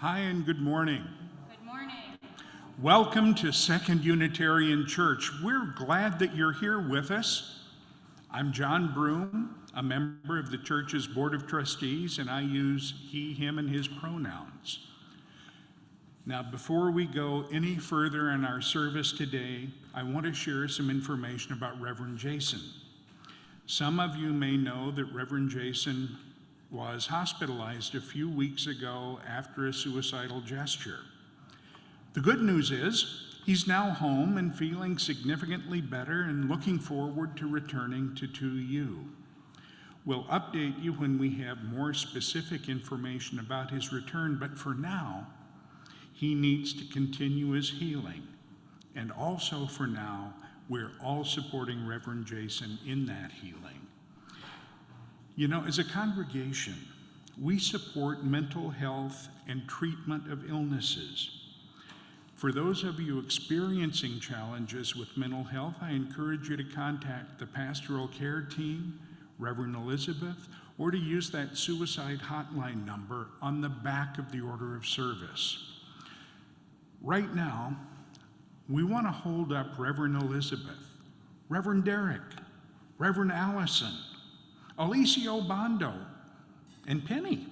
Hi and good morning. Good morning. Welcome to Second Unitarian Church. We're glad that you're here with us. I'm John Broom, a member of the church's Board of Trustees, and I use he, him, and his pronouns. Now, before we go any further in our service today, I want to share some information about Reverend Jason. Some of you may know that Reverend Jason was hospitalized a few weeks ago after a suicidal gesture. The good news is he's now home and feeling significantly better and looking forward to returning to 2U. We'll update you when we have more specific information about his return, but for now, he needs to continue his healing. And also for now, we're all supporting Reverend Jason in that healing. You know, as a congregation, we support mental health and treatment of illnesses. For those of you experiencing challenges with mental health, I encourage you to contact the pastoral care team, Reverend Elizabeth, or to use that suicide hotline number on the back of the order of service. Right now, we want to hold up Reverend Elizabeth, Reverend Derek, Reverend Allison, Alicia Obando, and Penny,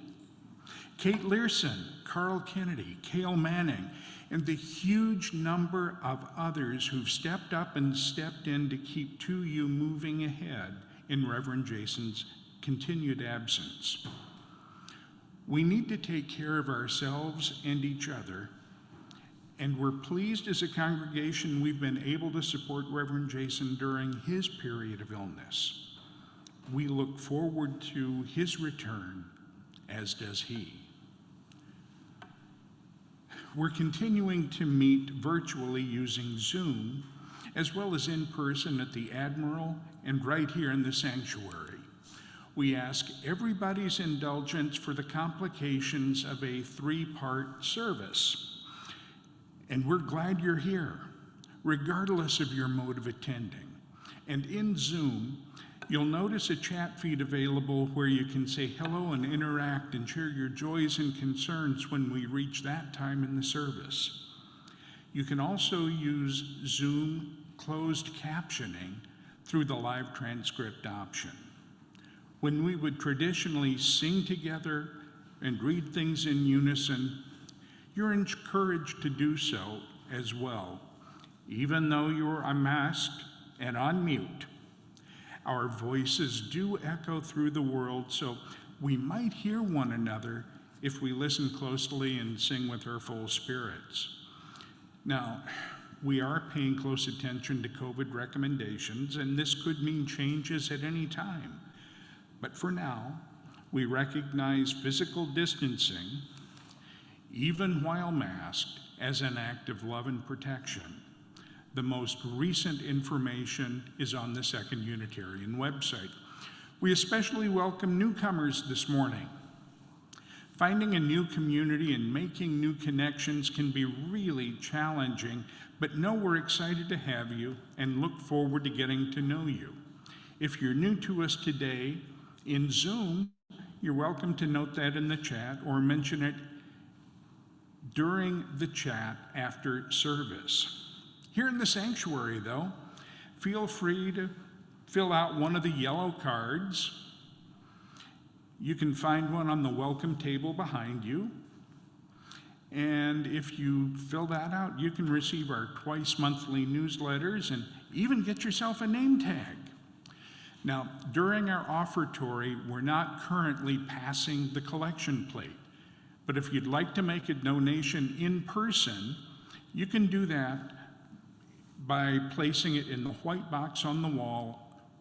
Kate Learson, Carl Kennedy, Cale Manning, and the huge number of others who've stepped up and stepped in to keep 2U moving ahead in Reverend Jason's continued absence. We need to take care of ourselves and each other, and we're pleased as a congregation we've been able to support Reverend Jason during his period of illness. We look forward to his return, as does he. We're continuing to meet virtually using Zoom, as well as in person at the Admiral and right here in the sanctuary. We ask everybody's indulgence for the complications of a three-part service. And we're glad you're here, regardless of your mode of attending. And in Zoom, you'll notice a chat feed available where you can say hello and interact and share your joys and concerns when we reach that time in the service. You can also use Zoom closed captioning through the live transcript option. When we would traditionally sing together and read things in unison, you're encouraged to do so as well, even though you're unmasked and on mute. Our voices do echo through the world, so we might hear one another if we listen closely and sing with our full spirits. Now, we are paying close attention to COVID recommendations, and this could mean changes at any time. But for now, we recognize physical distancing, even while masked, as an act of love and protection. The most recent information is on the Second Unitarian website. We especially welcome newcomers this morning. Finding a new community and making new connections can be really challenging, but know we're excited to have you and look forward to getting to know you. If you're new to us today in Zoom, you're welcome to note that in the chat or mention it during the chat after service. Here in the sanctuary, though, feel free to fill out one of the yellow cards. You can find one on the welcome table behind you. And if you fill that out, you can receive our twice monthly newsletters and even get yourself a name tag. Now, during our offertory, we're not currently passing the collection plate. But if you'd like to make a donation in person, you can do that by placing it in the white box on the wall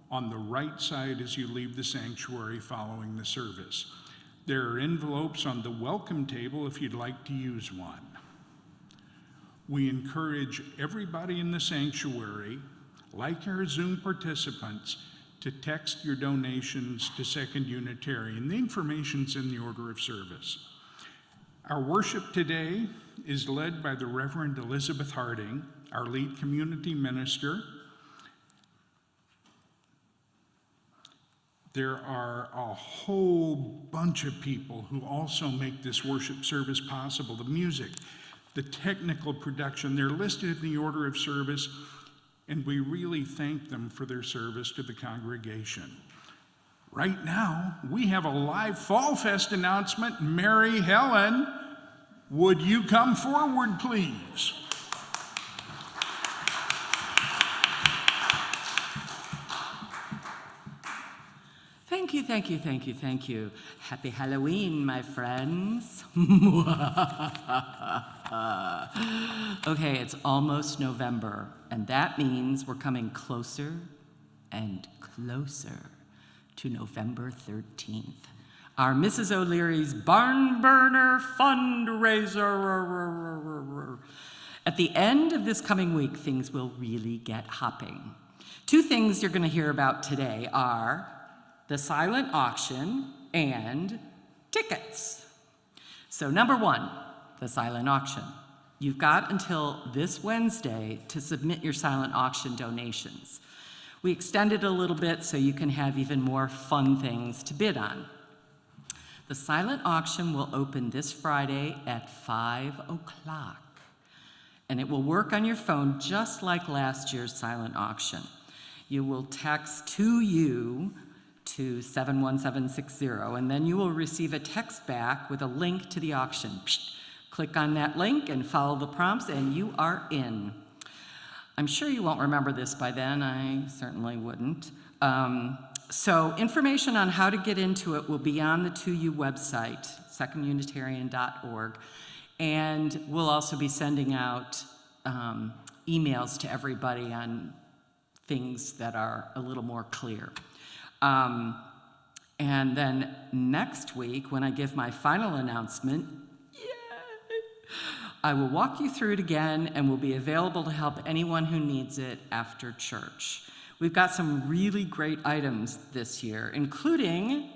on the right side as you leave the sanctuary following the service. There are envelopes on the welcome table if you'd like to use one. We encourage everybody in the sanctuary, like our Zoom participants, to text your donations to Second Unitarian. The information's in the order of service. Our worship today is led by the Reverend Elizabeth Harding, our lead community minister. There are a whole bunch of people who also make this worship service possible. The music, the technical production, they're listed in the order of service, and we really thank them for their service to the congregation. Right now, we have a live Fall Fest announcement. Mary Helen, would you come forward, please? Thank you, thank you, thank you, thank you. Happy Halloween, my friends. Okay, it's almost November, and that means we're coming closer and closer to November 13th. Our Mrs. O'Leary's Barn Burner fundraiser. At the end of this coming week, things will really get hopping. Two things you're going to hear about today are the silent auction and tickets. So number one, the silent auction. You've got until this Wednesday to submit your silent auction donations. We extended a little bit so you can have even more fun things to bid on. The silent auction will open this Friday at 5 o'clock, and it will work on your phone just like last year's silent auction. You will text to you to 71760, and then you will receive a text back with a link to the auction. Click on that link and follow the prompts, and you are in. I'm sure you won't remember this by then. I certainly wouldn't. So information on how to get into it will be on the 2U website, secondunitarian.org, and we'll also be sending out emails to everybody on things that are a little more clear. And then next week, when I give my final announcement, I will walk you through it again and will be available to help anyone who needs it after church. We've got some really great items this year, including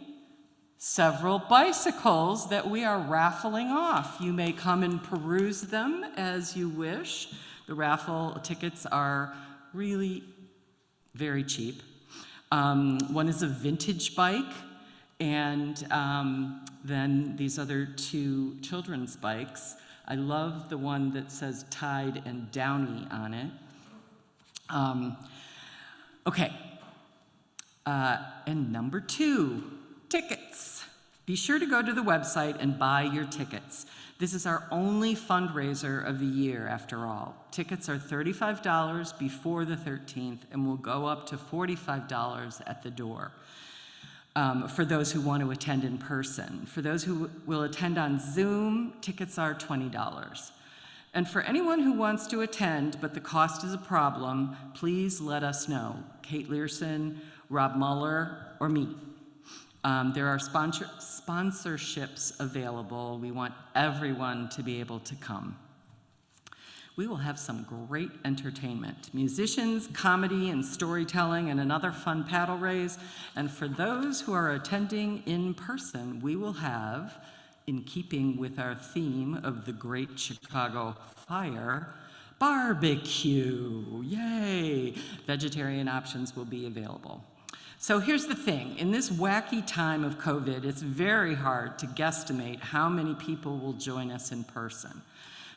several bicycles that we are raffling off. You may come and peruse them as you wish. The raffle tickets are really very cheap. One is a vintage bike, and then these other two children's bikes. I love the one that says Tide and Downy on it. Okay, and number two, tickets. Be sure to go to the website and buy your tickets. This is our only fundraiser of the year, after all. Tickets are $35 before the 13th and will go up to $45 at the door for those who want to attend in person. For those who will attend on Zoom, tickets are $20. And for anyone who wants to attend, but the cost is a problem, please let us know. Kate Learson, Rob Muller, or me. There are sponsorships available. We want everyone to be able to come. We will have some great entertainment. Musicians, comedy, and storytelling, and another fun paddle race. And for those who are attending in person, we will have, in keeping with our theme of the Great Chicago Fire, barbecue. Yay! Vegetarian options will be available. So here's the thing. In this wacky time of COVID, it's very hard to guesstimate how many people will join us in person.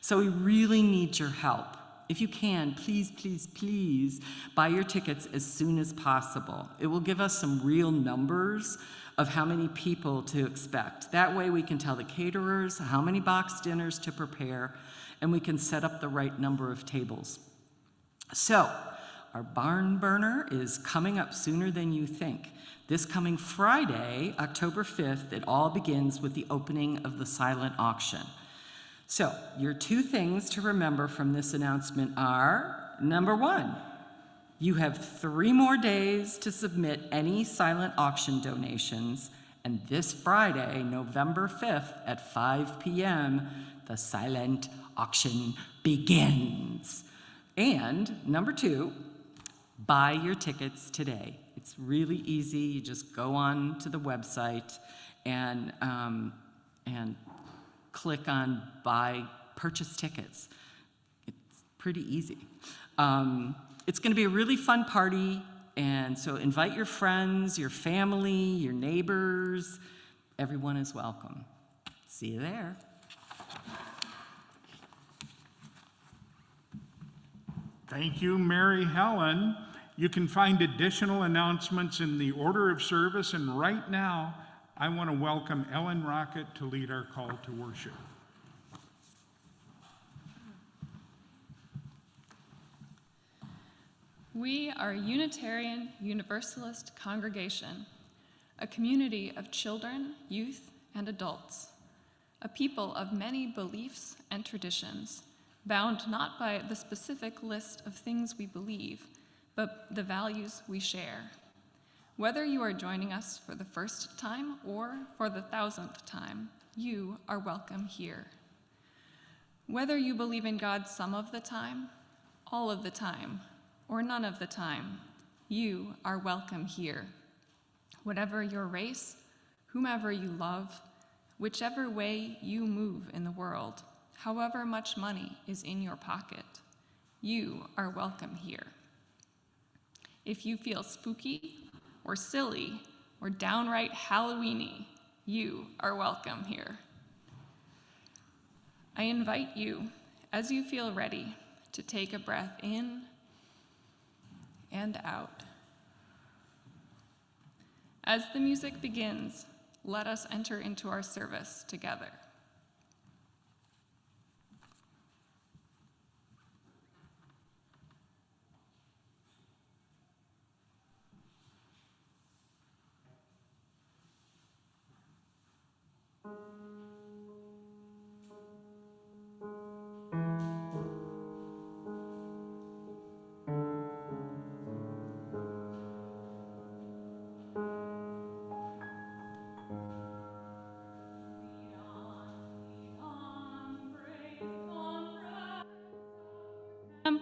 So we really need your help. If you can, please, please, please buy your tickets as soon as possible. It will give us some real numbers of how many people to expect. That way we can tell the caterers how many box dinners to prepare, and we can set up the right number of tables. So, our barn burner is coming up sooner than you think. This coming Friday, October 5th, it all begins with the opening of the silent auction. So, your two things to remember from this announcement are, number one, you have 3 more days to submit any silent auction donations, and this Friday, November 5th at 5 p.m., the silent auction begins. And number two, buy your tickets today. It's really easy. You just go on to the website and click on purchase tickets. It's pretty easy. It's going to be a really fun party. And so invite your friends, your family, your neighbors. Everyone is welcome. See you there. Thank you, Mary Helen. You can find additional announcements in the order of service, and right now, I want to welcome Ellen Rocket to lead our call to worship. We are a Unitarian Universalist congregation, a community of children, youth, and adults, a people of many beliefs and traditions, bound not by the specific list of things we believe, but the values we share. Whether you are joining us for the first time or for the 1,000th time, you are welcome here. Whether you believe in God some of the time, all of the time, or none of the time, you are welcome here. Whatever your race, whomever you love, whichever way you move in the world, however much money is in your pocket, you are welcome here. If you feel spooky or silly or downright Halloweeny, you are welcome here. I invite you, as you feel ready, to take a breath in and out. As the music begins, let us enter into our service together.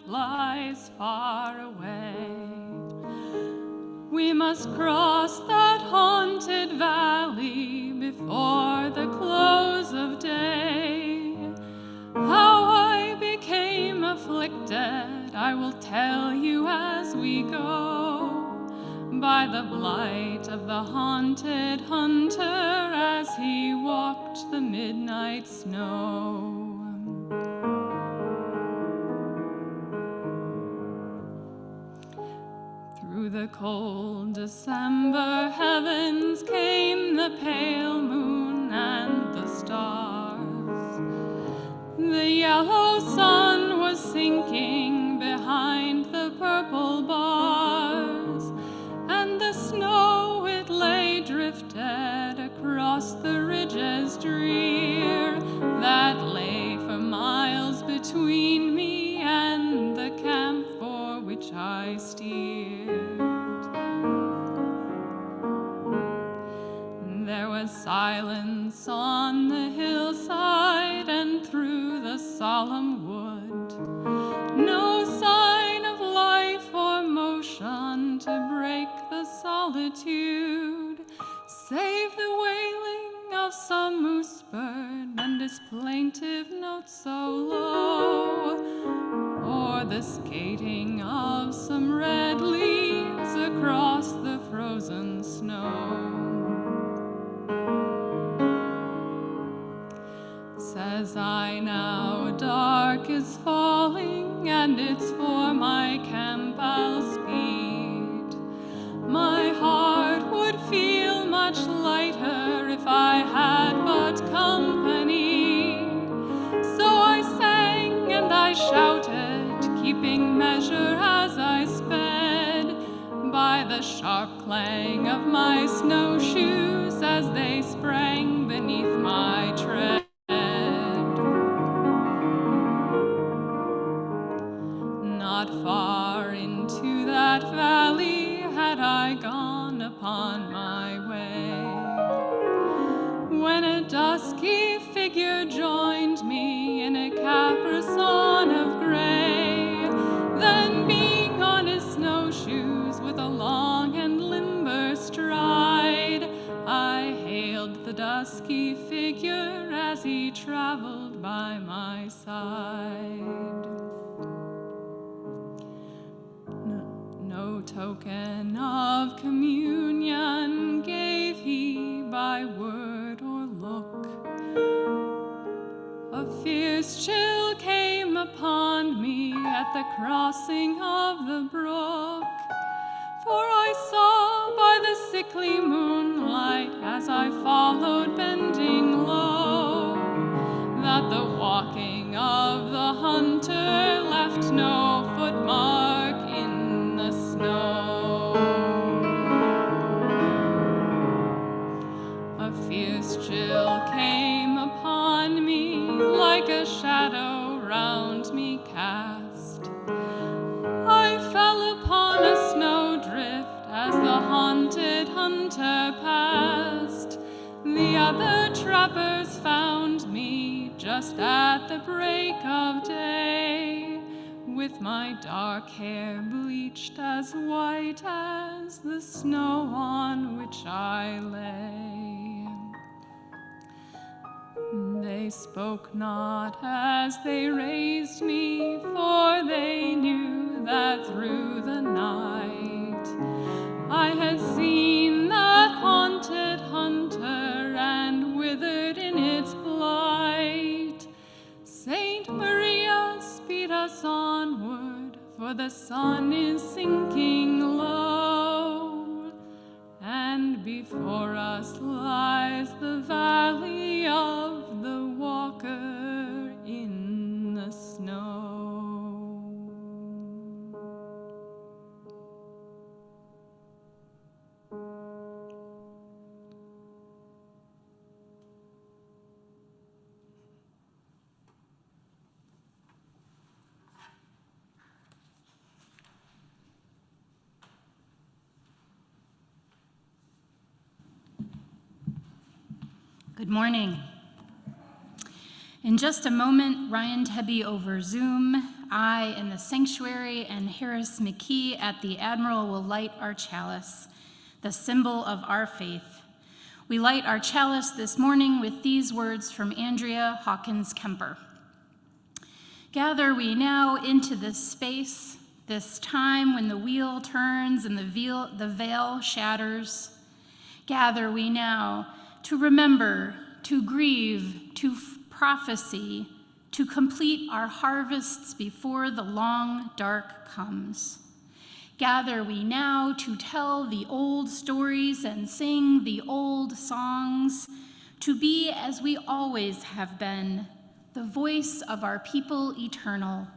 Lies far away. We must cross that haunted valley before the close of day. How I became afflicted, I will tell you as we go, by the blight of the haunted hunter as he walked the midnight snow. Through the cold December heavens came the pale moon and the stars. The yellow sun was sinking behind the purple bars, and the snow it lay drifted across the ridges drear that lay for miles between me and the camp for which I steered. There was silence on the hillside and through the solemn wood, no sign of life or motion to break the solitude, save the wailing of some moose bird and his plaintive note so low, or the skating of some red leaves across the frozen snow. Says I now, dark is falling, and it's for my camp I'll speed. My heart would feel much lighter if I had but company. So I sang and I shouted, keeping measure as I sped, by the sharp clang of my snowshoes as they sprang beneath my tread. Not far into that valley had I gone upon my way, when a dusky figure joined me in a caparison of gray. Then being on his snowshoes with a long and limber stride, I hailed the dusky figure as he traveled by my side. No token of communion gave he by word or look. A fierce chill came upon me at the crossing of the brook, for I saw by the sickly moonlight as I followed bending low, that the walking of the hunter left no footmark in the snow. A fierce chill came upon me, like a shadow round me cast. I fell upon a snowdrift as the haunted hunter passed. The other trappers found me just at the break of day, with my dark hair bleached as white as the snow on which I lay. They spoke not as they raised me, for they knew that through the night I had seen that haunted hunter and withered in its blight. Saint Maria, speed us onward, for the sun is sinking low, and before us lies the valley of the walker in the snow. Good morning. In just a moment, Ryan Tebby over Zoom, I in the sanctuary, and Harris McKee at the Admiral will light our chalice, the symbol of our faith. We light our chalice this morning with these words from Andrea Hawkins Kemper. Gather we now into this space, this time when the wheel turns and the veil shatters. Gather we now to remember, to grieve, to prophecy, to complete our harvests before the long dark comes. Gather we now to tell the old stories and sing the old songs, to be as we always have been, the voice of our people eternal.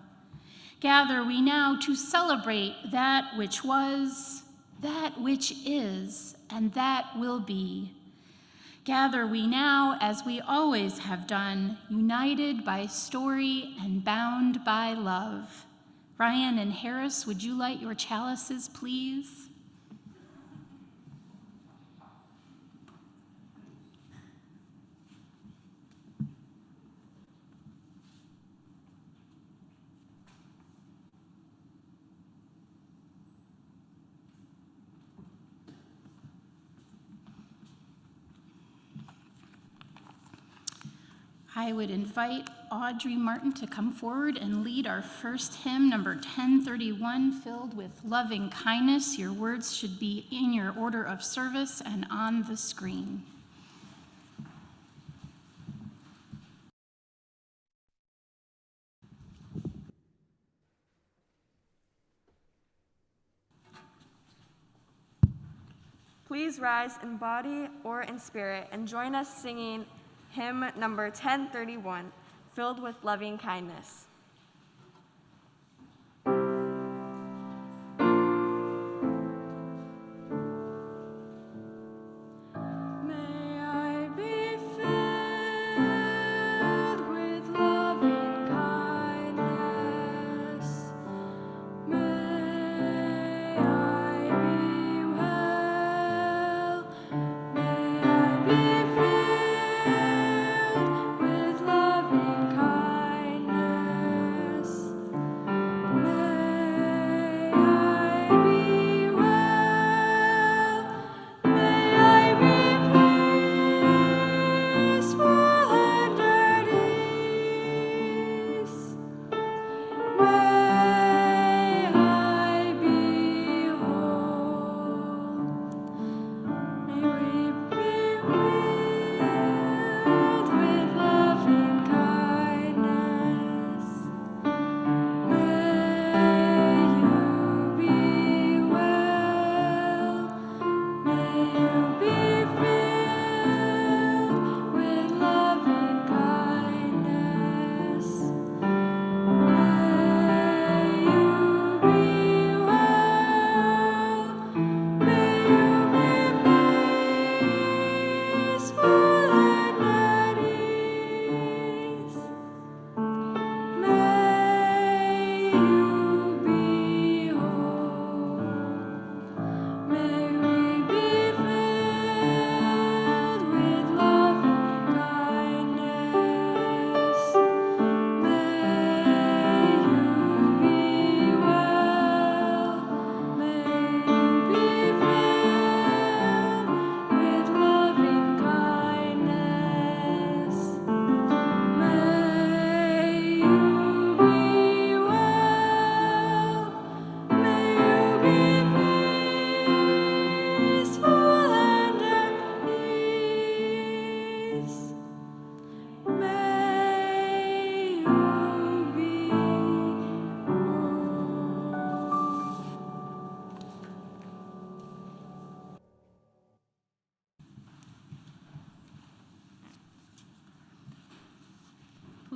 Gather we now to celebrate that which was, that which is, and that will be. Gather we now, as we always have done, united by story and bound by love. Ryan and Harris, would you light your chalices, please? I would invite Audrey Martin to come forward and lead our first hymn, number 1031, Filled with Loving Kindness. Your words should be in your order of service and on the screen. Please rise in body or in spirit and join us singing hymn number 1031, Filled with Loving Kindness. With loving kindness.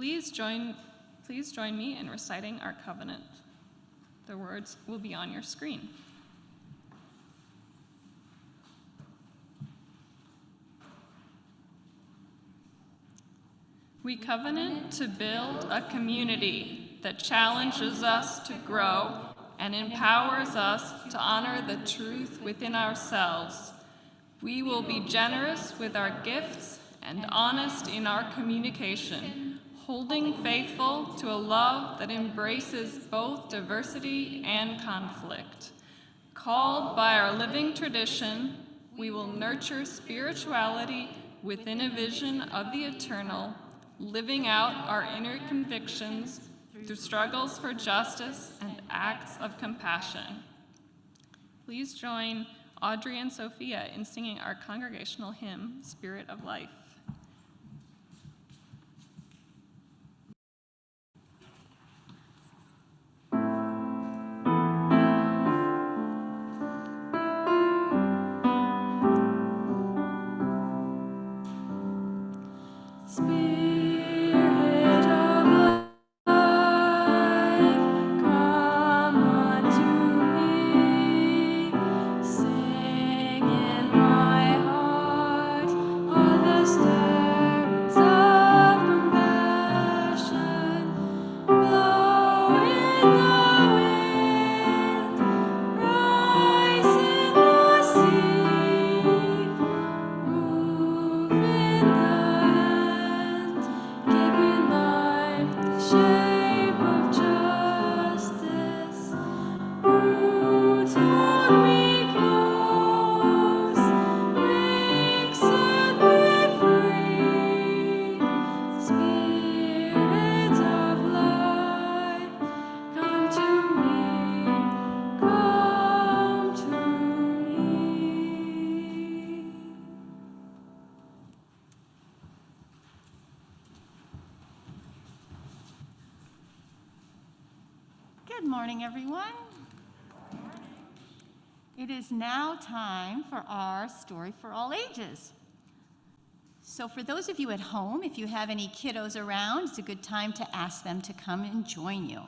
Please join me in reciting our covenant. The words will be on your screen. We covenant to build a community that challenges us to grow and empowers us to honor the truth within ourselves. We will be generous with our gifts and honest in our communication, holding faithful to a love that embraces both diversity and conflict. Called by our living tradition, we will nurture spirituality within a vision of the eternal, living out our inner convictions through struggles for justice and acts of compassion. Please join Audrey and Sophia in singing our congregational hymn, Spirit of Life. Good morning, everyone. It is now time for our Story for All Ages. So for those of you at home, if you have any kiddos around, it's a good time to ask them to come and join you.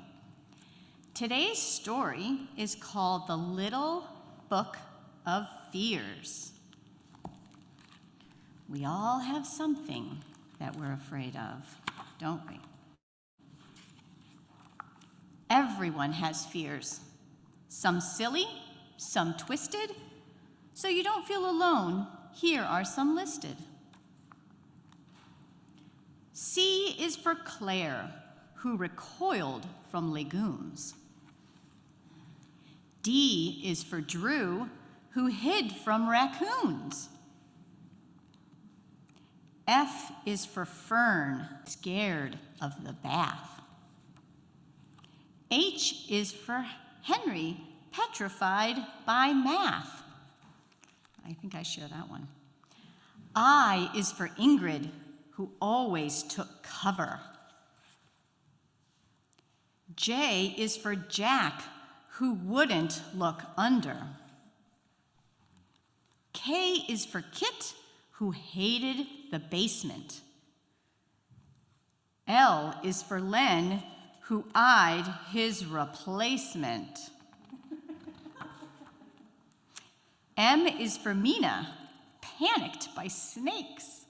Today's story is called The Little Book of Fears. We all have something that we're afraid of, don't we? Everyone has fears, some silly, some twisted. So you don't feel alone, here are some listed. C is for Claire, who recoiled from legumes. D is for Drew, who hid from raccoons. F is for Fern, scared of the bath. H is for Henry, petrified by math. I think I share that one. I is for Ingrid, who always took cover. J is for Jack, who wouldn't look under. K is for Kit, who hated the basement. L is for Len, who eyed his replacement. M is for Mina, panicked by snakes.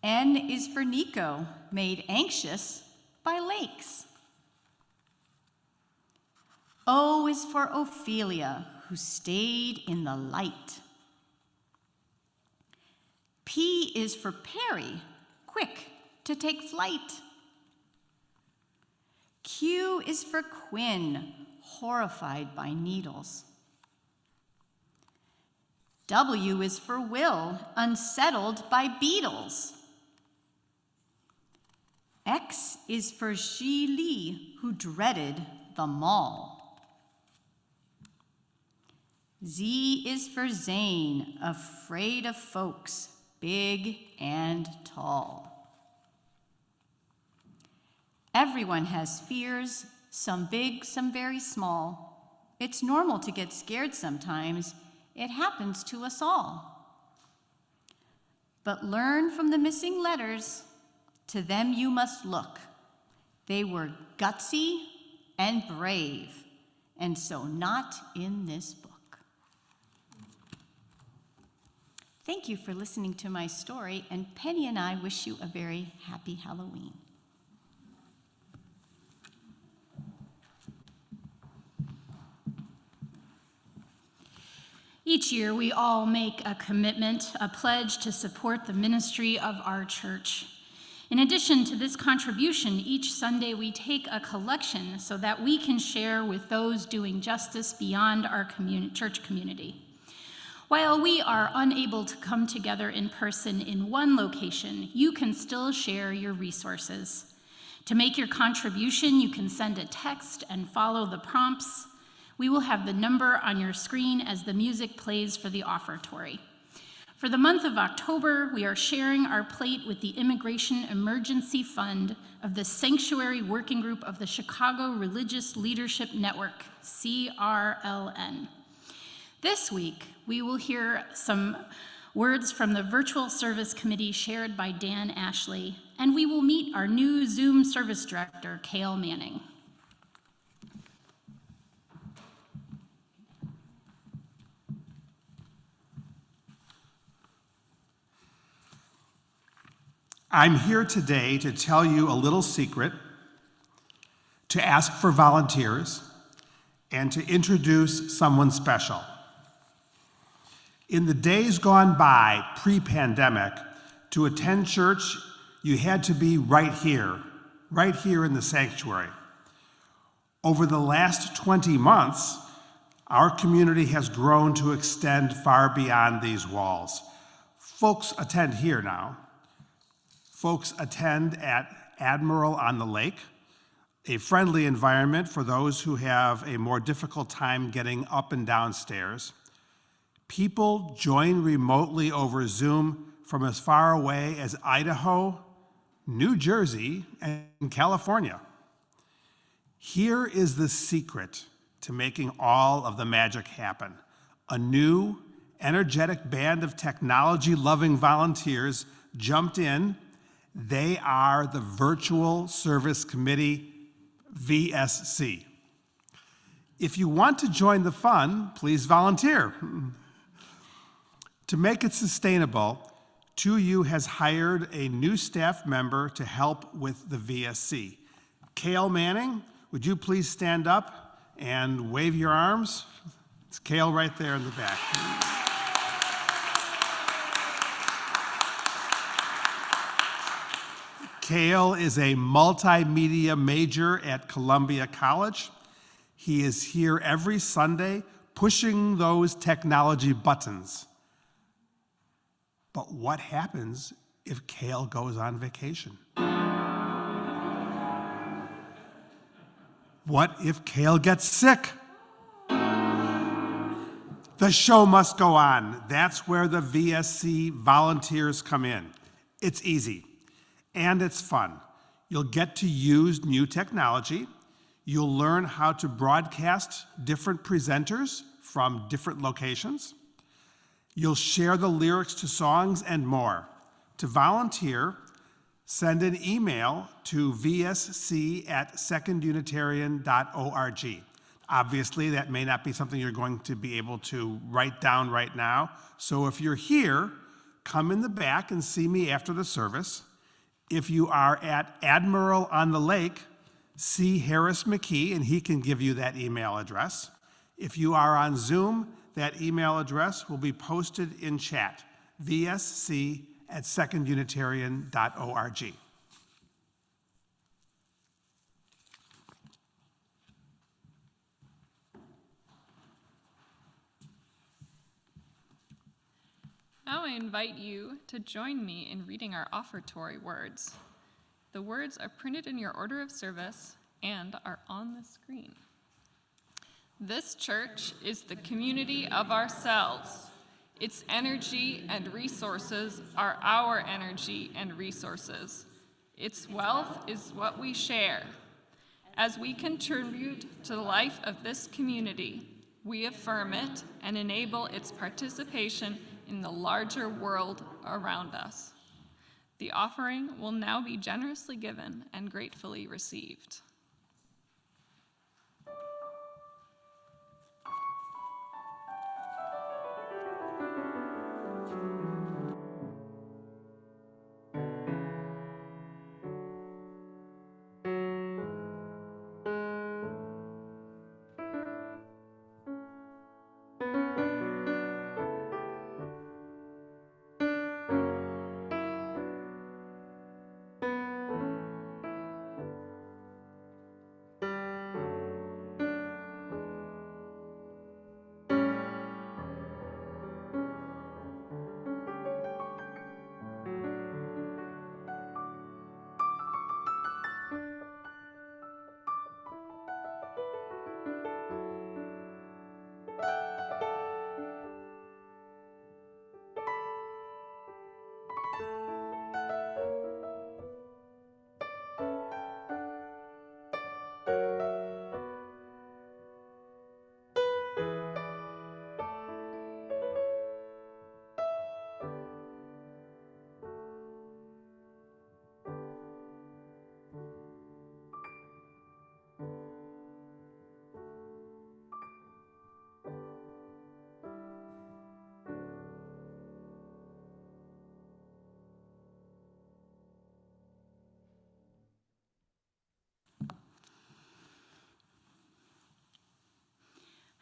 N is for Nico, made anxious by lakes. O is for Ophelia, who stayed in the light. P is for Perry, quick to take flight. Q is for Quinn, horrified by needles. W is for Will, unsettled by beetles. X is for Xi Li, who dreaded the mall. Z is for Zane, afraid of folks, big and tall. Everyone has fears, some big, some very small. It's normal to get scared sometimes. It happens to us all. But learn from the missing letters To them you must look. They were gutsy and brave, and so not in this book. Thank you for listening to my story, and Penny and I wish you a very happy Halloween. Each year, we all make a commitment, a pledge to support the ministry of our church. In addition to this contribution, each Sunday we take a collection so that we can share with those doing justice beyond our church community. While we are unable to come together in person in one location, you can still share your resources. To make your contribution, you can send a text and follow the prompts. We will have the number on your screen as the music plays for the offertory. For the month of October, we are sharing our plate with the Immigration Emergency Fund of the Sanctuary Working Group of the Chicago Religious Leadership Network, CRLN. This week, we will hear some words from the Virtual Service Committee shared by Dan Ashley, and we will meet our new Zoom Service Director, Cale Manning. I'm here today to tell you a little secret, to ask for volunteers, and to introduce someone special. In the days gone by, pre-pandemic, to attend church, you had to be right here in the sanctuary. Over the last 20 months, our community has grown to extend far beyond these walls. Folks attend here now. Folks attend at Admiral on the Lake, a friendly environment for those who have a more difficult time getting up and down stairs. People join remotely over Zoom from as far away as Idaho, New Jersey, and California. Here is the secret to making all of the magic happen. A new, energetic band of technology-loving volunteers jumped in. They are the Virtual Service Committee, VSC. If you want to join the fun, please volunteer. To make it sustainable, 2U has hired a new staff member to help with the VSC. Cale Manning, would you please stand up and wave your arms? It's Cale right there in the back. Cale is a multimedia major at Columbia College. He is here every Sunday pushing those technology buttons. But what happens if Cale goes on vacation? What if Cale gets sick? The show must go on. That's where the VSC volunteers come in. It's easy. And it's fun. You'll get to use new technology. You'll learn how to broadcast different presenters from different locations. You'll share the lyrics to songs and more. To volunteer, send an email to vsc@secondunitarian.org. Obviously, that may not be something you're going to be able to write down right now. So if you're here, come in the back and see me after the service. If you are at Admiral on the Lake, see Harris McKee, and he can give you that email address. If you are on Zoom, that email address will be posted in chat, vsc@secondunitarian.org. Now I invite you to join me in reading our offertory words. The words are printed in your order of service and are on the screen. This church is the community of ourselves. Its energy and resources are our energy and resources. Its wealth is what we share. As we contribute to the life of this community, we affirm it and enable its participation in the larger world around us. The offering will now be generously given and gratefully received.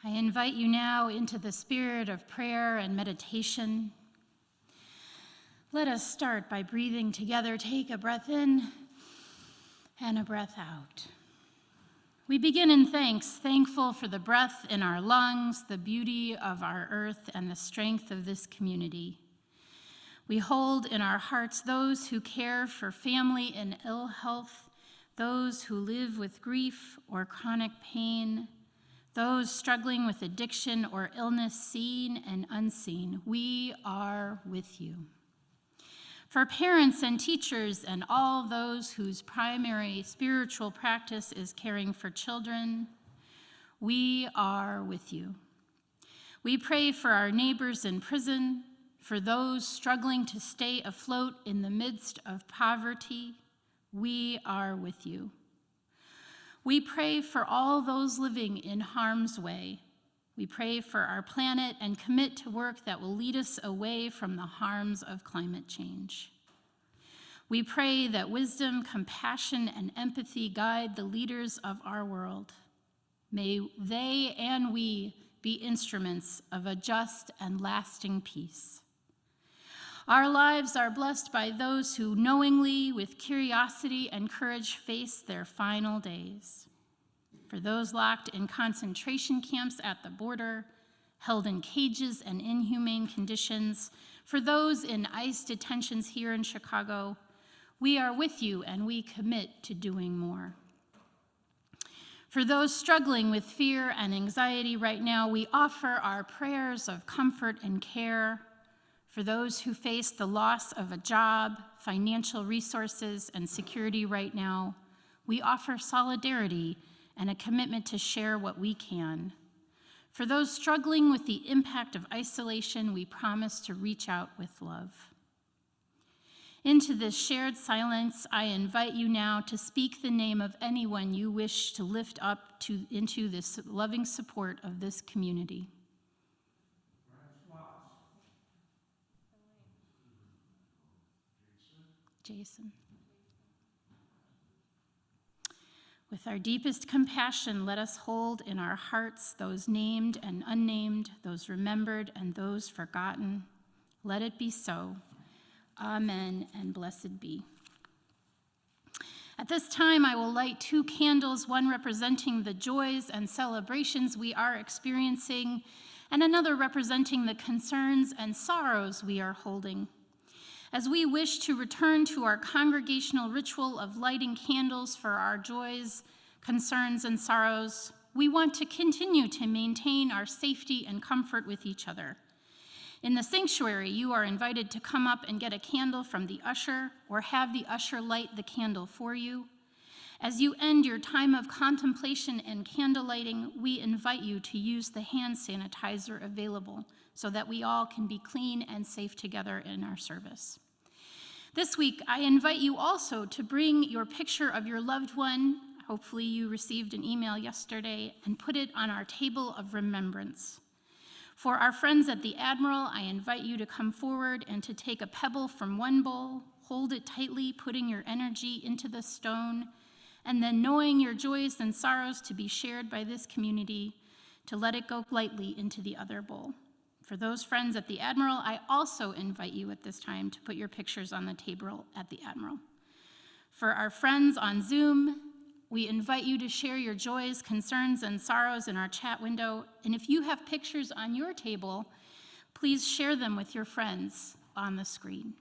I invite you now into the spirit of prayer and meditation. Let us start by breathing together. Take a breath in and a breath out. We begin in thanks, thankful for the breath in our lungs, the beauty of our earth, and the strength of this community. We hold in our hearts those who care for family in ill health, those who live with grief or chronic pain, those struggling with addiction or illness, seen and unseen. We are with you. For parents and teachers and all those whose primary spiritual practice is caring for children, we are with you. We pray for our neighbors in prison, for those struggling to stay afloat in the midst of poverty. We are with you. We pray for all those living in harm's way. We pray for our planet and commit to work that will lead us away from the harms of climate change. We pray that wisdom, compassion, and empathy guide the leaders of our world. May they and we be instruments of a just and lasting peace. Our lives are blessed by those who knowingly, with curiosity and courage, face their final days. For those locked in concentration camps at the border, held in cages and inhumane conditions, for those in ICE detentions here in Chicago, we are with you and we commit to doing more. For those struggling with fear and anxiety right now, we offer our prayers of comfort and care. For those who face the loss of a job, financial resources, and security right now, we offer solidarity and a commitment to share what we can. For those struggling with the impact of isolation, we promise to reach out with love. Into this shared silence, I invite you now to speak the name of anyone you wish to lift up into this loving support of this community. Jason. With our deepest compassion, let us hold in our hearts those named and unnamed, those remembered and those forgotten. Let it be so. Amen, and blessed be. At this time, I will light 2 candles, one representing the joys and celebrations we are experiencing, and another representing the concerns and sorrows we are holding. As we wish to return to our congregational ritual of lighting candles for our joys, concerns, and sorrows, we want to continue to maintain our safety and comfort with each other. In the sanctuary, you are invited to come up and get a candle from the usher or have the usher light the candle for you. As you end your time of contemplation and candle lighting, we invite you to use the hand sanitizer available so that we all can be clean and safe together in our service. This week, I invite you also to bring your picture of your loved one, hopefully you received an email yesterday, and put it on our table of remembrance. For our friends at the Admiral, I invite you to come forward and to take a pebble from one bowl, hold it tightly, putting your energy into the stone, and then knowing your joys and sorrows to be shared by this community, to let it go lightly into the other bowl. For those friends at the Admiral, I also invite you at this time to put your pictures on the table at the Admiral. For our friends on Zoom, we invite you to share your joys, concerns, and sorrows in our chat window. And if you have pictures on your table, please share them with your friends on the screen.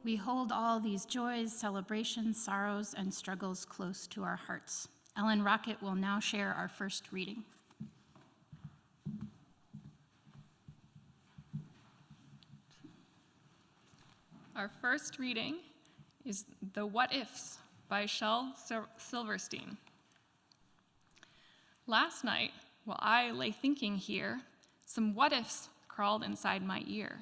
We hold all these joys, celebrations, sorrows, and struggles close to our hearts. Ellen Rocket will now share our first reading. Our first reading is The What Ifs by Shel Silverstein. Last night, while I lay thinking here, some what ifs crawled inside my ear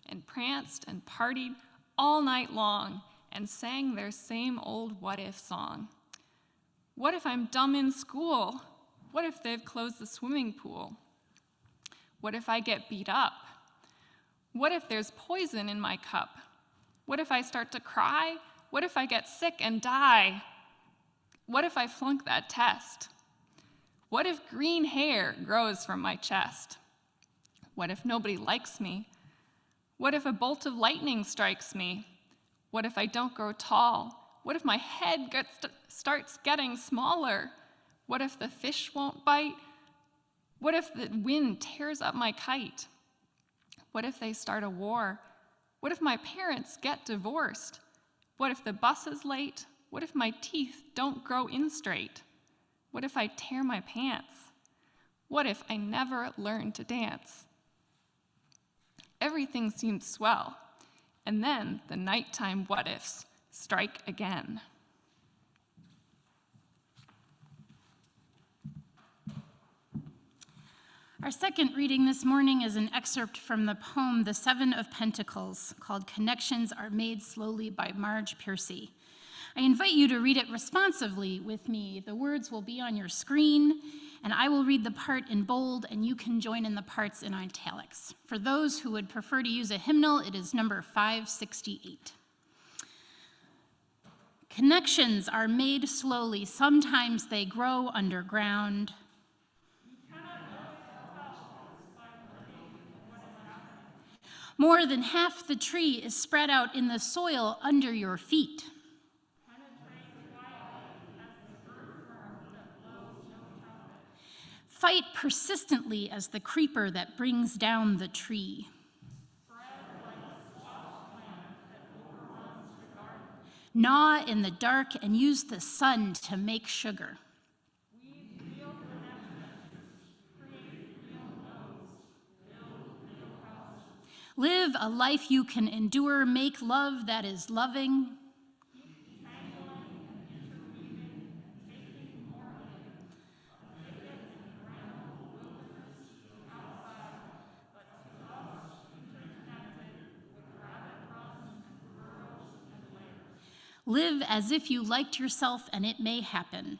and pranced and partied all night long and sang their same old what if song. What if I'm dumb in school? What if they've closed the swimming pool? What if I get beat up? What if there's poison in my cup? What if I start to cry? What if I get sick and die? What if I flunk that test? What if green hair grows from my chest? What if nobody likes me? What if a bolt of lightning strikes me? What if I don't grow tall? What if my head starts getting smaller? What if the fish won't bite? What if the wind tears up my kite? What if they start a war? What if my parents get divorced? What if the bus is late? What if my teeth don't grow in straight? What if I tear my pants? What if I never learn to dance? Everything seemed swell, and then the nighttime what-ifs strike again. Our second reading this morning is an excerpt from the poem The Seven of Pentacles, called Connections Are Made Slowly by Marge Piercy. I invite you to read it responsively with me. The words will be on your screen, and I will read the part in bold, and you can join in the parts in italics. For those who would prefer to use a hymnal, it is number 568. Connections are made slowly. Sometimes they grow underground. More than half the tree is spread out in the soil under your feet. Fight persistently as the creeper that brings down the tree. Gnaw in the dark and use the sun to make sugar. Live a life you can endure, make love that is loving. Live as if you liked yourself and it may happen.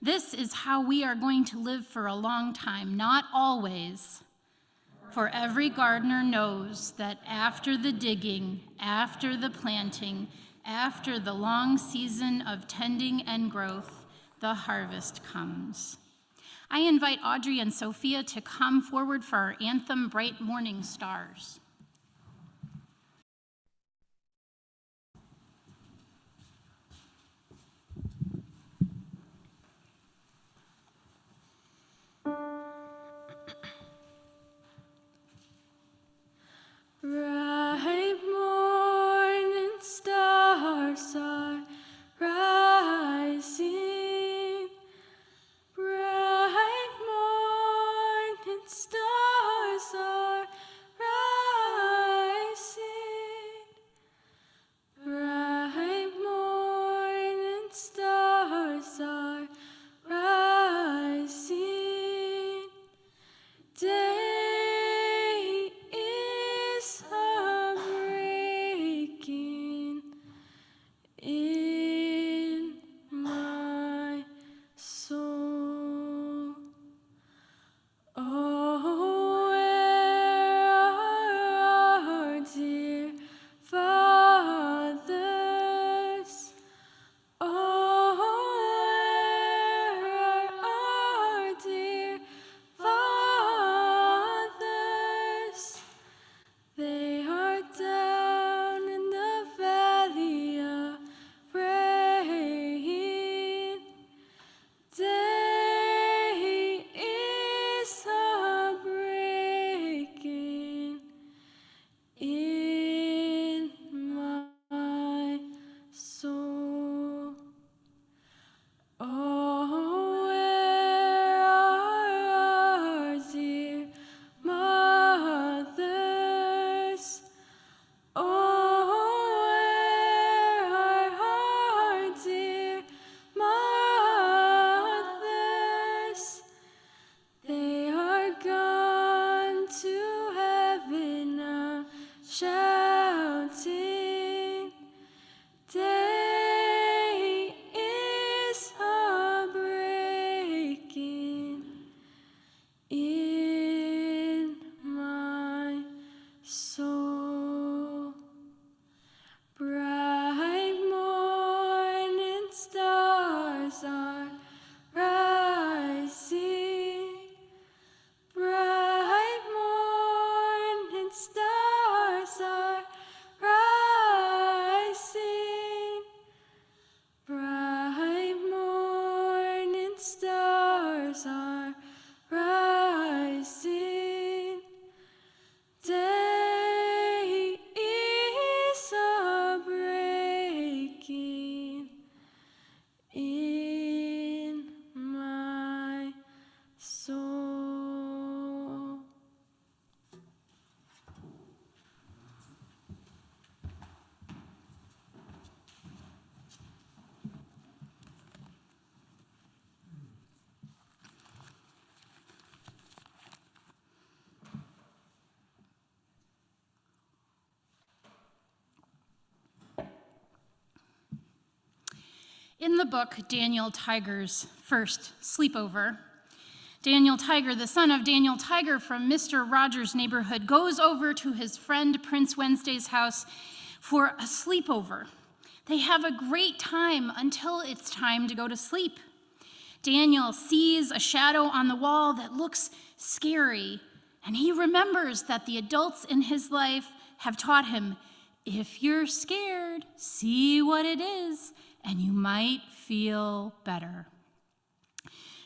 This is how we are going to live for a long time, not always. For every gardener knows that after the digging, after the planting, after the long season of tending and growth, the harvest comes. I invite Audrey and Sophia to come forward for our anthem, Bright Morning Stars. Bright morning stars are rising. Bright morning stars are rising. Bright morning stars are rising. Day is a-breaking in my soul. Oh, where are our dear fathers? Oh, where are our dear fathers? They In the book, Daniel Tiger's First Sleepover, Daniel Tiger, the son of Daniel Tiger from Mr. Rogers' neighborhood, goes over to his friend Prince Wednesday's house for a sleepover. They have a great time until it's time to go to sleep. Daniel sees a shadow on the wall that looks scary, and he remembers that the adults in his life have taught him, if you're scared, see what it is, and you might feel better.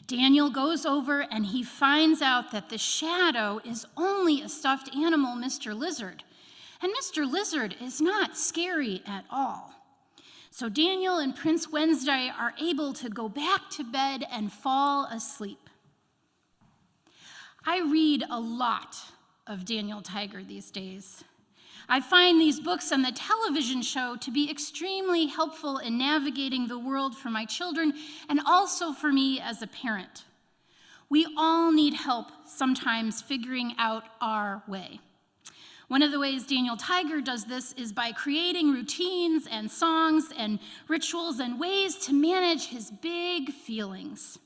Daniel goes over and he finds out that the shadow is only a stuffed animal, Mr. Lizard. And Mr. Lizard is not scary at all. So Daniel and Prince Wednesday are able to go back to bed and fall asleep. I read a lot of Daniel Tiger these days. I find these books and the television show to be extremely helpful in navigating the world for my children and also for me as a parent. We all need help sometimes figuring out our way. One of the ways Daniel Tiger does this is by creating routines and songs and rituals and ways to manage his big feelings.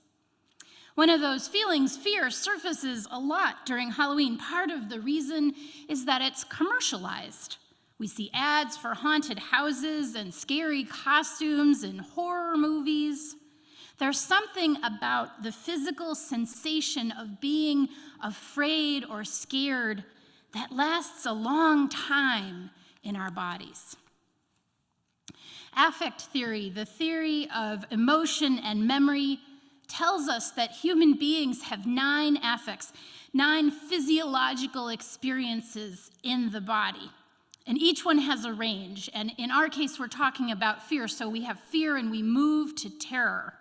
One of those feelings, fear, surfaces a lot during Halloween. Part of the reason is that it's commercialized. We see ads for haunted houses and scary costumes and horror movies. There's something about the physical sensation of being afraid or scared that lasts a long time in our bodies. Affect theory, the theory of emotion and memory, tells us that human beings have 9 affects, 9 physiological experiences in the body. And each one has a range. And in our case, we're talking about fear. So we have fear and we move to terror.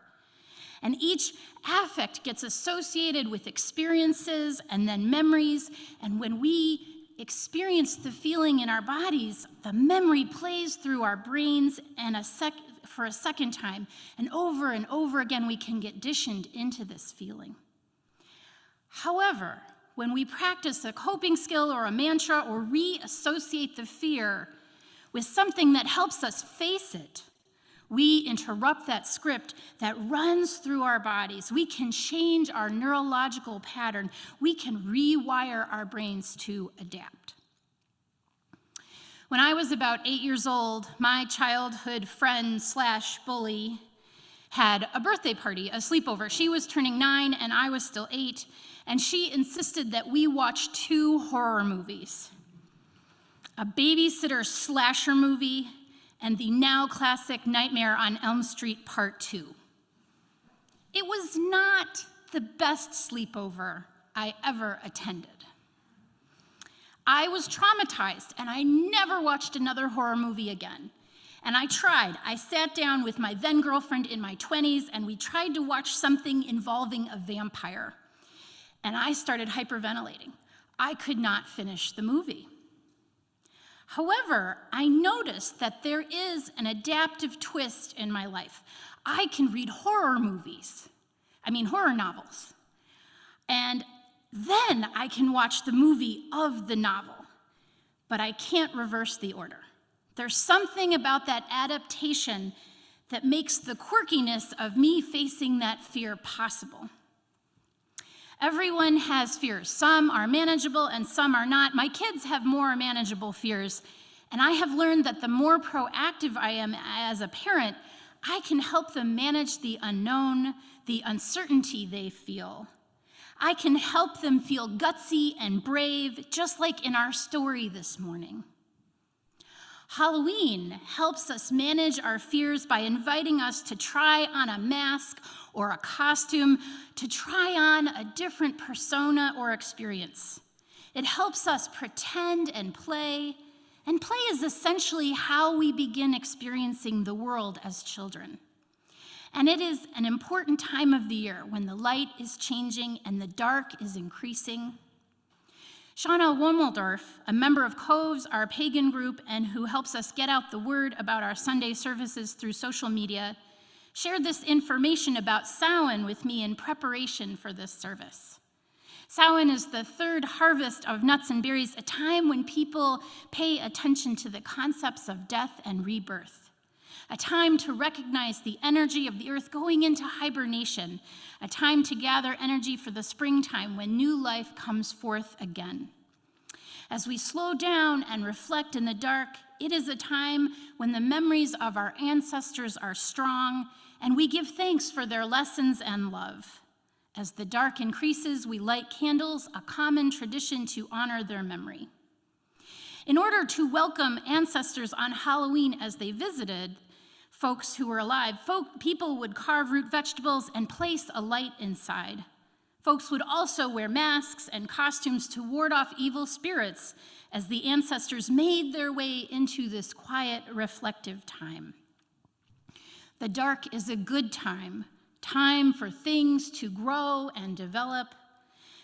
And each affect gets associated with experiences and then memories. And when we experience the feeling in our bodies, the memory plays through our brains and for a second time, and over again, we can get conditioned into this feeling. However, when we practice a coping skill or a mantra or reassociate the fear with something that helps us face it, we interrupt that script that runs through our bodies. We can change our neurological pattern. We can rewire our brains to adapt. When I was about 8 years old, my childhood friend / bully had a birthday party, a sleepover. She was turning 9 and I was still 8, and she insisted that we watch 2 horror movies, a babysitter slasher movie and the now classic Nightmare on Elm Street Part 2. It was not the best sleepover I ever attended. I was traumatized, and I never watched another horror movie again. And I tried. I sat down with my then girlfriend in my 20s, and we tried to watch something involving a vampire. And I started hyperventilating. I could not finish the movie. However, I noticed that there is an adaptive twist in my life. I can read horror novels. And then I can watch the movie of the novel, but I can't reverse the order. There's something about that adaptation that makes the quirkiness of me facing that fear possible. Everyone has fears. Some are manageable and some are not. My kids have more manageable fears, and I have learned that the more proactive I am as a parent, I can help them manage the unknown, the uncertainty they feel. I can help them feel gutsy and brave, just like in our story this morning. Halloween helps us manage our fears by inviting us to try on a mask or a costume, to try on a different persona or experience. It helps us pretend and play is essentially how we begin experiencing the world as children. And it is an important time of the year when the light is changing and the dark is increasing. Shauna Womeldorf, a member of Coves, our pagan group, and who helps us get out the word about our Sunday services through social media, shared this information about Samhain with me in preparation for this service. Samhain is the 3rd harvest of nuts and berries, a time when people pay attention to the concepts of death and rebirth, a time to recognize the energy of the earth going into hibernation, a time to gather energy for the springtime when new life comes forth again. As we slow down and reflect in the dark, it is a time when the memories of our ancestors are strong, and we give thanks for their lessons and love. As the dark increases, we light candles, a common tradition to honor their memory. In order to welcome ancestors on Halloween as they visited folks who were alive, people would carve root vegetables and place a light inside. Folks would also wear masks and costumes to ward off evil spirits as the ancestors made their way into this quiet, reflective time. The dark is a good time for things to grow and develop.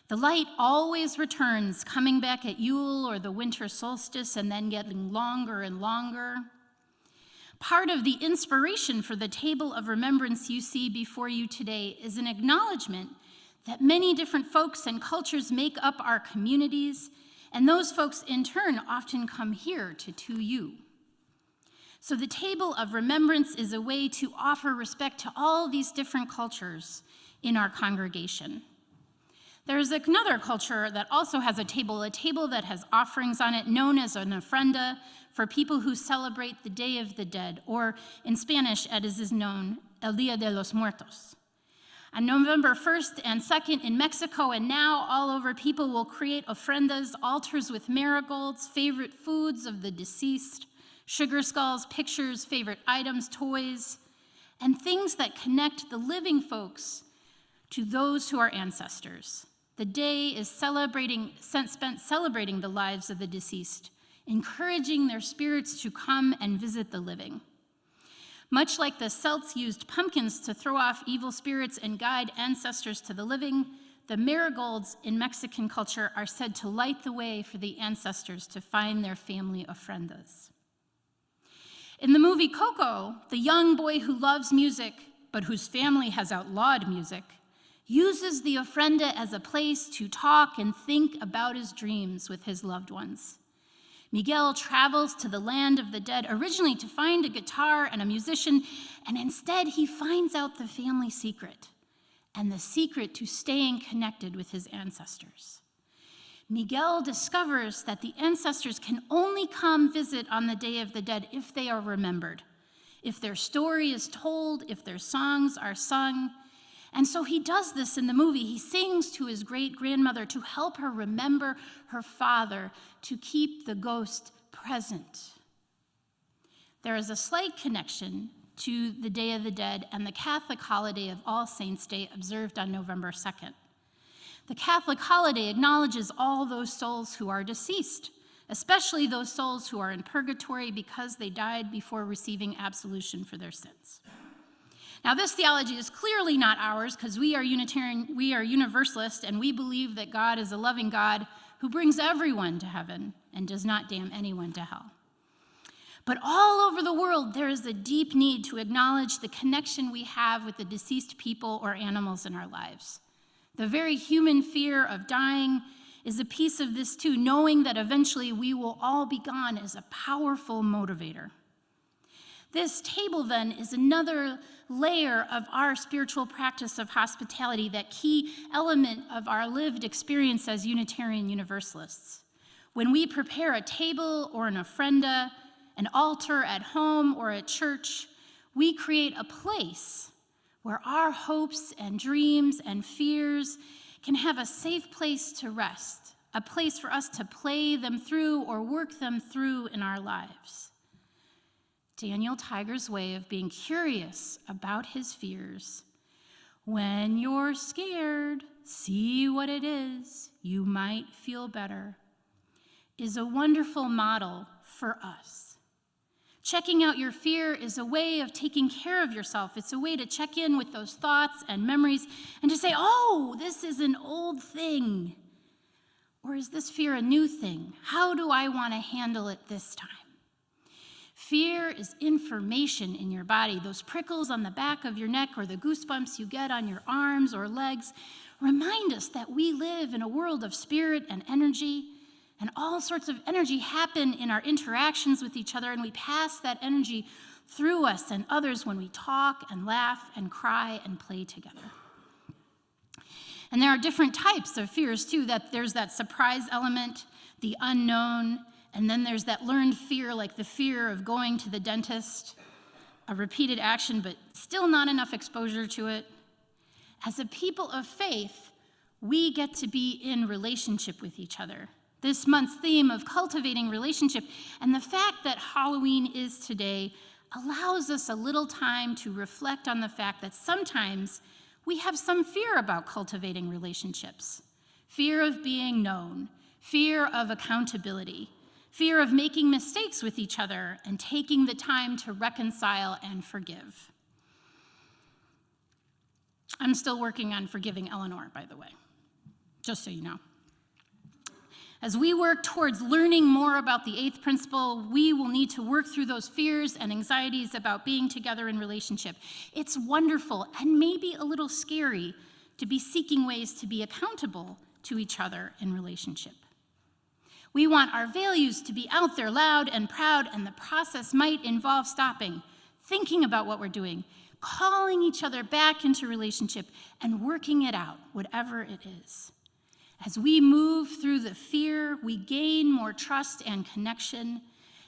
The light always returns, coming back at Yule or the winter solstice and then getting longer and longer. Part of the inspiration for the table of remembrance you see before you today is an acknowledgement that many different folks and cultures make up our communities, and those folks in turn often come here to 2U. So the table of remembrance is a way to offer respect to all these different cultures in our congregation. There's another culture that also has a table that has offerings on it, known as an ofrenda, for people who celebrate the Day of the Dead, or in Spanish, as is known, El Día de los Muertos. On November 1st and 2nd in Mexico and now all over, people will create ofrendas, altars with marigolds, favorite foods of the deceased, sugar skulls, pictures, favorite items, toys, and things that connect the living folks to those who are ancestors. The day is spent celebrating the lives of the deceased, encouraging their spirits to come and visit the living. Much like the Celts used pumpkins to throw off evil spirits and guide ancestors to the living, the marigolds in Mexican culture are said to light the way for the ancestors to find their family ofrendas. In the movie Coco, the young boy who loves music, but whose family has outlawed music, uses the ofrenda as a place to talk and think about his dreams with his loved ones. Miguel travels to the land of the dead, originally to find a guitar and a musician, and instead he finds out the family secret, and the secret to staying connected with his ancestors. Miguel discovers that the ancestors can only come visit on the Day of the Dead if they are remembered, if their story is told, if their songs are sung. And so he does this in the movie. He sings to his great-grandmother to help her remember her father, to keep the ghost present. There is a slight connection to the Day of the Dead and the Catholic holiday of All Saints' Day observed on November 2nd. The Catholic holiday acknowledges all those souls who are deceased, especially those souls who are in purgatory because they died before receiving absolution for their sins. Now, this theology is clearly not ours because we are Unitarian, we are Universalist, and we believe that God is a loving God who brings everyone to heaven and does not damn anyone to hell. But all over the world, there is a deep need to acknowledge the connection we have with the deceased people or animals in our lives. The very human fear of dying is a piece of this too. Knowing that eventually we will all be gone is a powerful motivator. This table, then, is another layer of our spiritual practice of hospitality, that key element of our lived experience as Unitarian Universalists. When we prepare a table or an ofrenda, an altar at home or at church, we create a place where our hopes and dreams and fears can have a safe place to rest, a place for us to play them through or work them through in our lives. Daniel Tiger's way of being curious about his fears. When you're scared, see what it is. You might feel better, is a wonderful model for us. Checking out your fear is a way of taking care of yourself. It's a way to check in with those thoughts and memories and to say, oh, this is an old thing. Or is this fear a new thing? How do I want to handle it this time? Fear is information in your body. Those prickles on the back of your neck or the goosebumps you get on your arms or legs remind us that we live in a world of spirit and energy, and all sorts of energy happen in our interactions with each other, and we pass that energy through us and others when we talk and laugh and cry and play together. And there are different types of fears too, that there's that surprise element, the unknown, and then there's that learned fear, like the fear of going to the dentist, a repeated action, but still not enough exposure to it. As a people of faith, we get to be in relationship with each other. This month's theme of cultivating relationship and the fact that Halloween is today allows us a little time to reflect on the fact that sometimes we have some fear about cultivating relationships. Fear of being known, fear of accountability, fear of making mistakes with each other and taking the time to reconcile and forgive. I'm still working on forgiving Eleanor, by the way, just so you know. As we work towards learning more about the eighth principle, we will need to work through those fears and anxieties about being together in relationship. It's wonderful and maybe a little scary to be seeking ways to be accountable to each other in relationship. We want our values to be out there loud and proud, and the process might involve stopping, thinking about what we're doing, calling each other back into relationship, and working it out, whatever it is. As we move through the fear, we gain more trust and connection.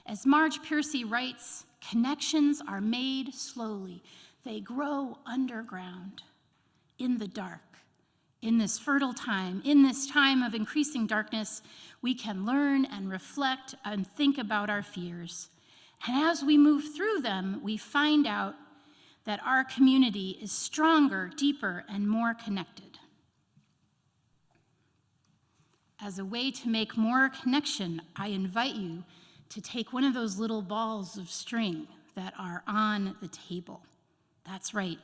As Marge Piercy writes, connections are made slowly. They grow underground, in the dark. In this fertile time, in this time of increasing darkness, we can learn and reflect and think about our fears. And as we move through them, we find out that our community is stronger, deeper, and more connected. As a way to make more connection, I invite you to take one of those little balls of string that are on the table. That's right,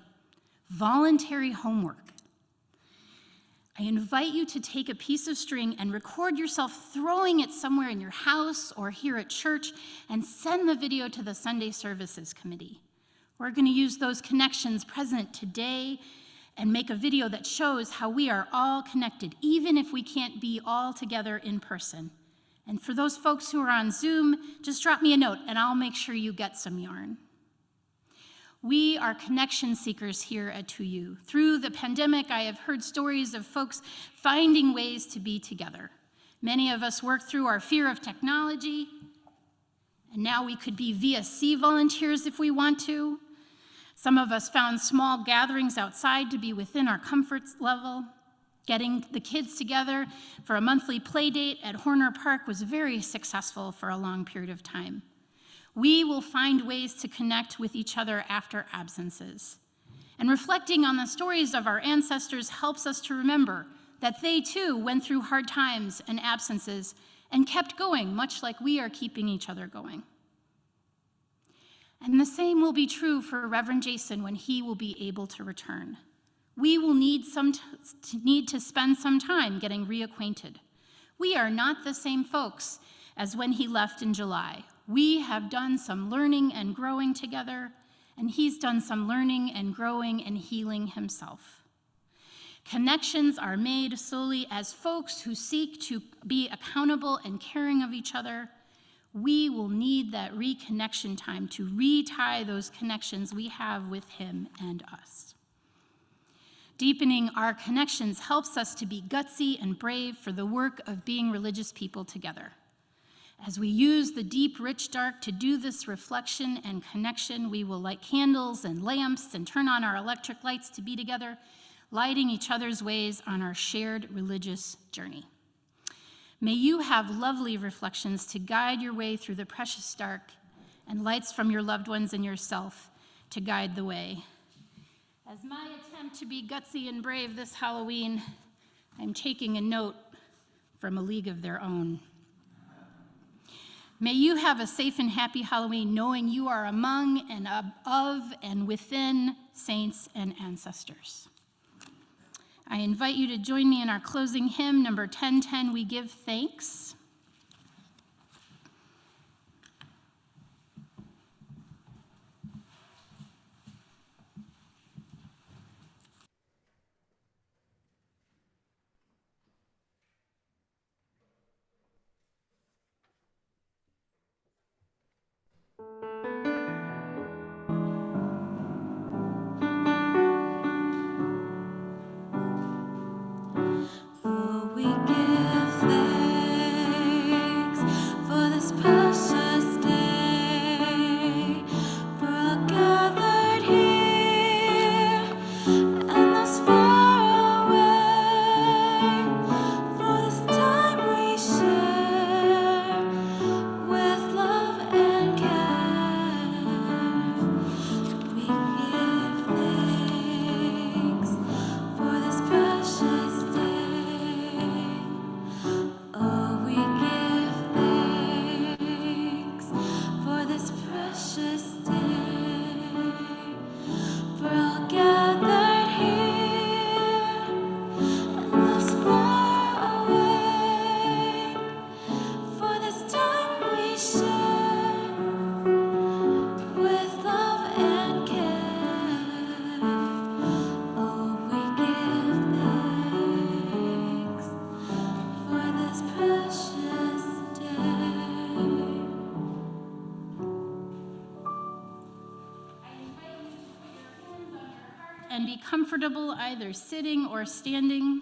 voluntary homework. I invite you to take a piece of string and record yourself throwing it somewhere in your house or here at church and send the video to the Sunday Services Committee. We're going to use those connections present today and make a video that shows how we are all connected, even if we can't be all together in person. And for those folks who are on Zoom, just drop me a note and I'll make sure you get some yarn. We are connection seekers here at 2U. Through the pandemic, I have heard stories of folks finding ways to be together. Many of us worked through our fear of technology, and now we could be VSC volunteers if we want to. Some of us found small gatherings outside to be within our comfort level. Getting the kids together for a monthly play date at Horner Park was very successful for a long period of time. We will find ways to connect with each other after absences. And reflecting on the stories of our ancestors helps us to remember that they too went through hard times and absences and kept going, much like we are keeping each other going. And the same will be true for Reverend Jason when he will be able to return. We will need to spend some time getting reacquainted. We are not the same folks as when he left in July. We have done some learning and growing together, and he's done some learning and growing and healing himself. Connections are made solely as folks who seek to be accountable and caring of each other. We will need that reconnection time to retie those connections we have with him and us. Deepening our connections helps us to be gutsy and brave for the work of being religious people together. As we use the deep, rich dark to do this reflection and connection, we will light candles and lamps and turn on our electric lights to be together, lighting each other's ways on our shared religious journey. May you have lovely reflections to guide your way through the precious dark and lights from your loved ones and yourself to guide the way. As my attempt to be gutsy and brave this Halloween, I'm taking a note from A League of Their Own. May you have a safe and happy Halloween, knowing you are among and of and within saints and ancestors. I invite you to join me in our closing hymn, number 1010, We Give Thanks. be comfortable either sitting or standing.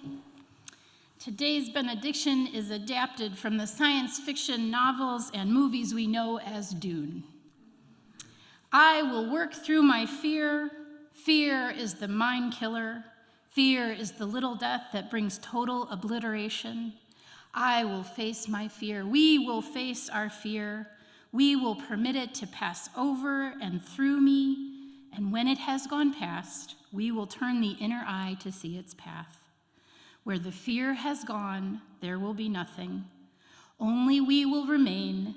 Today's benediction is adapted from the science fiction novels and movies we know as Dune. I will work through my fear. Fear is the mind killer. Fear is the little death that brings total obliteration. I will face my fear. We will face our fear. We will permit it to pass over and through me. And when it has gone past, we will turn the inner eye to see its path. Where the fear has gone, there will be nothing. Only we will remain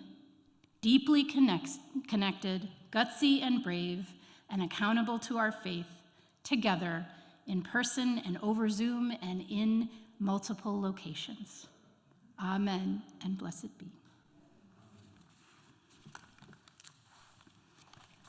deeply connected, gutsy and brave, and accountable to our faith, together, in person and over Zoom and in multiple locations. Amen, and blessed be.